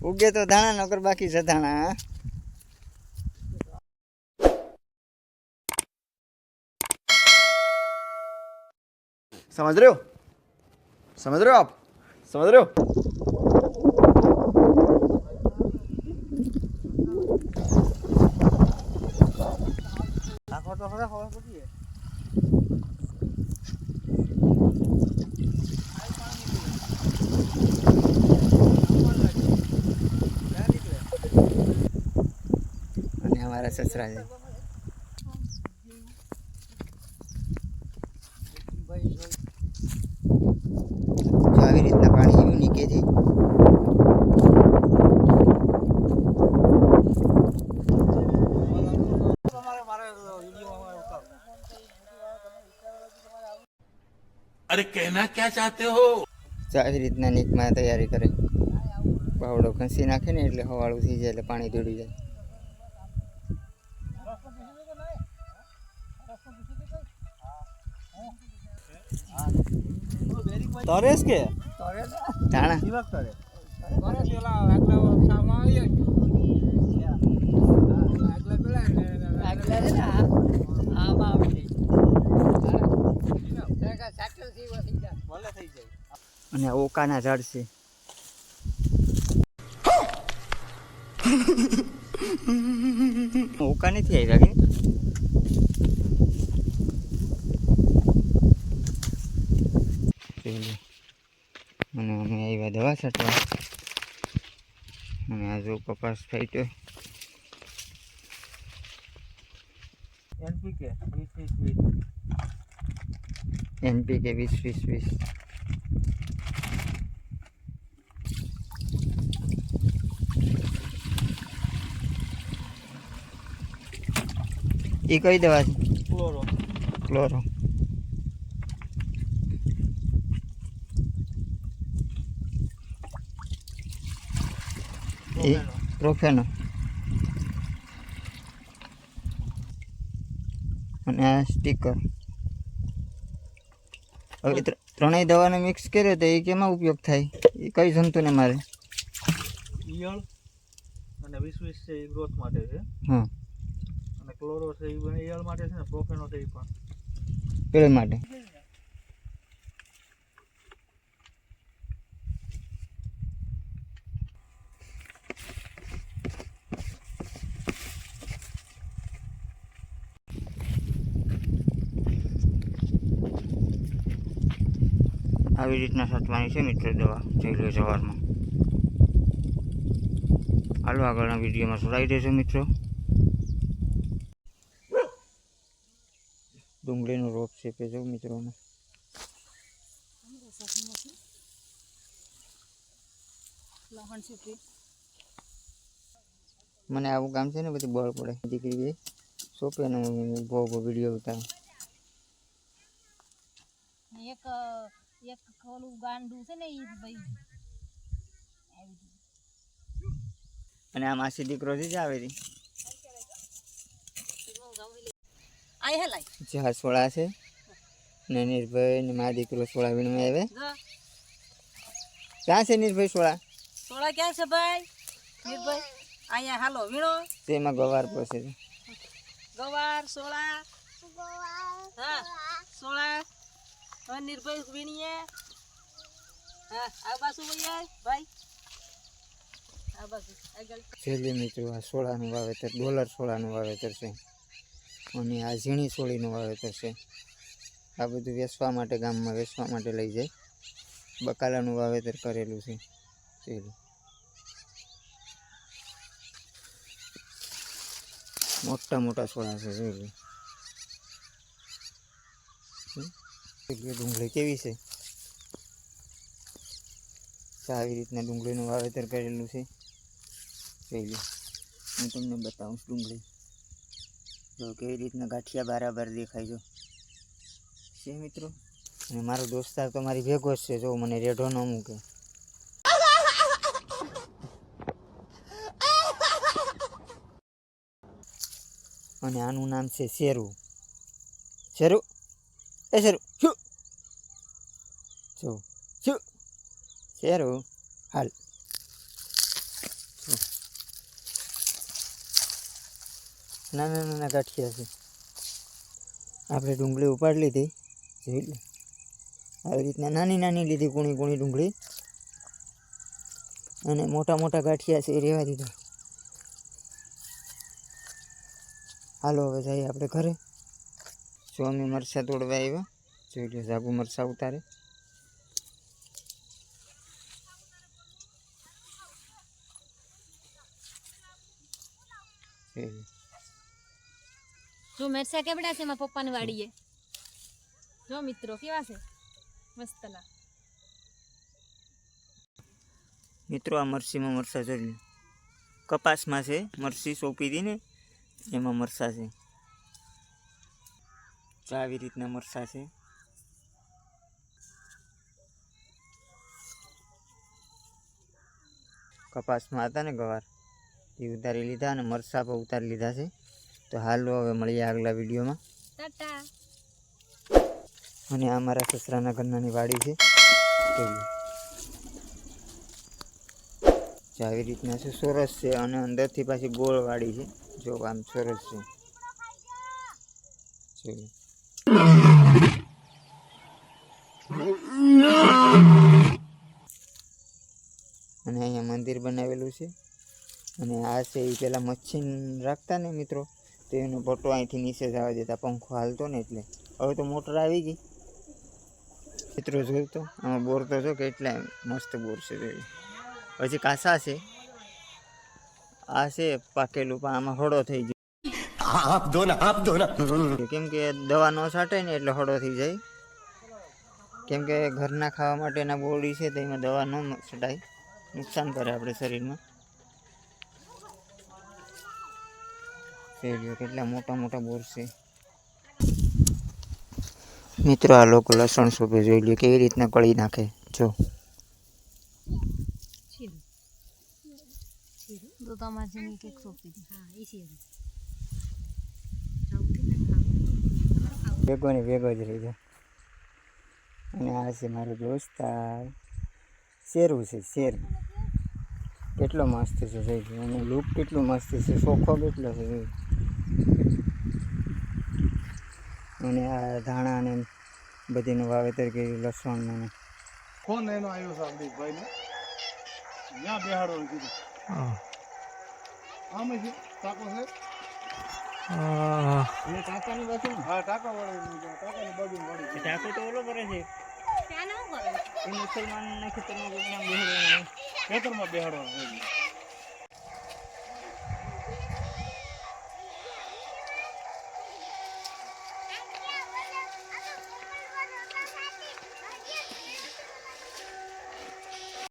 उगे तो धाना नौकर बाकी सधाना। समझ रहे हो? समझ रहे हो आप? समझ रहे हो? हमारा ससरा है जो આવી રીતના પાણી એવું નીકે છે। अरे कहना क्या चाहते हो? જો આવી રીતના નીકમાં તૈયારી કરે પાવડો ઘસી નાખે ને એટલે હવાળું થઈ જાય એટલે પાણી દોડી જાય। તરેસ કે ધાણા અને ઓકાના ઝાડ છે। ઓકા નથી આવ્યા કે અને અમે આવ્યા દવા છાંટવા અને આ જો કપાસ ફાટ્યો। એનપીકે 20-20-20 NPK 20-20-20 એ કઈ દવા છે? ક્લોરો ક્લોરો એ પ્રોફેનો અને આ સ્ટીકર। હવે ત્રણેય દવાનો મિક્સ કર્યો તો એ કેમાં ઉપયોગ થાય? એ કઈ જંતુને મારે? ઈયળ અને 20-20 છે એ ગ્રોથ માટે છે હા અને ક્લોરો છે એ ઈયળ માટે છે ને પ્રોફેનો છે એ પણ પેલા માટે। આવી રીતના છાંટવાની છે મિત્રો દવા જોઈ લો સવારમાં। હાલો આગળના વિડીયોમાં જોડાઈ દેજો મિત્રો। ડુંગળીનો રોપ છે કે જો મિત્રોને મને આવું કામ છે ને બધી બળ પડે દીકરી બે સોંપે ને ઉભો ઉભો વિડીયો ઉતારે। એક એક ખોલું ગાંડું છે ને ઈ ભાઈ અને આ માસી દીકરો છે જ આવે છે આય હેલાય ચાર સોળા છે ને નિર્ભય ને મારા દીકરો સોળા વીણમાં આવે। ક્યાં છે નિર્ભય સોળા? સોળા ક્યાં છે ભાઈ? નિર્ભાઈ અહીંયા હાલો વીણો તેમાં ગવાર પોસે છે ગવાર સોળા હા સોળા હવે નિર્ભય વીણીએ હા આ બાજુ ભાઈ ભાઈ આ બાજુ આગળ છેલ્લી મિત્રો આ સોળાનું વાવેતર ડોલર સોળાનું વાવેતર છે અને આ ઝીણી સોળીનું વાવેતર છે। આ બધું વેચવા માટે ગામમાં વેચવા માટે લઈ જાય। બકાલાનું વાવેતર કરેલું છે છેલ્લું મોટા મોટા સોળા છે છેલ્લું। ડુંગળી કેવી છે? આવી રીતના ડુંગળીનું વાવેતર કરેલું છે જોઈ હું તમને બતાવું ડુંગળી જો કેવી રીતના ગાંઠિયા બરાબર દેખાય જો છે મિત્રો। અને મારો દોસ્તાર તો મારી ભેગો જ છે જો મને રેઢો ન મૂકે। અને આનું નામ છે શેરું। શેરું એ શેરું શું જો શું શેરું હાલ નાના નાના ગાંઠિયા છે. આપણે ડુંગળી ઉપાડી લીધી, જોઈ લે આવી રીતના નાની નાની લીધી કૂણી કૂણી ડુંગળી, અને મોટા મોટા ગાંઠિયા છે એ રહેવા દીધા. હાલો હવે જઈએ આપણે ઘરે. જો અમે મરચાં તોડવા આવ્યા, જોઈ લો જાગુ મરચાં ઉતારે. જો મરચા કેવડા છે મારા પપ્પાની વાડીએ. જો મિત્રો કેવા છે મસ્તના. મિત્રો આ મરસીમાં મરચાં જોઈ લો, કપાસમાં છે મરસી સોંપી હતી ને એમાં મરચાં છે. તો આવી રીતના મરચાં છે. કપાસમાં હતા ને ગવાર એ ઉતારી લીધા અને મરચાં પણ ઉતારી લીધા છે. તો હાલો હવે મળીએ આગલા વિડીયોમાં. ટાટા. અને આ મારા સસરાના ઘરનાની વાડી છે. જો આવી રીતના છે, સોરસ છે અને અંદરથી પાછી ગોળ વાડી છે. જો આમ સોરસ છે. જોયું અને અહીંયા મંદિર બનાવેલું છે. અને આ છે એ પેલા મચ્છી રાખતા ને મિત્રો, તો એનો પટ્ટો અહીંથી નીચે જવા દેતા, પંખો હાલતો ને એટલે. હવે તો મોટર આવી ગઈ મિત્રો. જોયું તો આમાં બોર તો જો કેટલા મસ્ત બોર છે. જોયું હજી કાસા છે. આ છે પાકેલું, પણ આમાં હળો થઈ જાય. કેમ કે દવા ન છાંટે ને એટલે હળો થઈ જાય. કેમ કે ઘરના ખાવા માટેના બોરડી છે તો એમાં દવા ન છટાય, નુકસાન કરે આપણે શરીરમાં. કેટલા મોટા મોટા બોર છે મિત્રો. આ લોકો લસણ સોંપે, જોઈ લે કેવી રીતના કળી નાખે. જો તો તમારે જેની કેક સોંપી હતી. હા એ છે ભેગો ને ભેગો જ રહી જાય. અને આ છે મારો દોસ્તાર શેરું છે. શેર કેટલો મસ્ત છે જોઈ લો, અને લુક કેટલું મસ્ત છે, સોખો કેટલો છે જોઈ. અને આ ધાણા ને બધીનું વાવેતર કર્યું, લસણ. ફોન એનો આવ્યો છે અમરીકભાઈ નો, ત્યાં બેહાડવાનું કીધું. આમ જ ટાકો છે. અને કાકાની બાજુ હા ટાકા વાળો, ટાકાની બાજુ વાળી. ટાકો તો ઓલો કરે છે ત્યાં ન કરે એ મુસલમાનના ખેતરમાં બેહાડવાનું. ખેતરમાં બેહાડવાનું.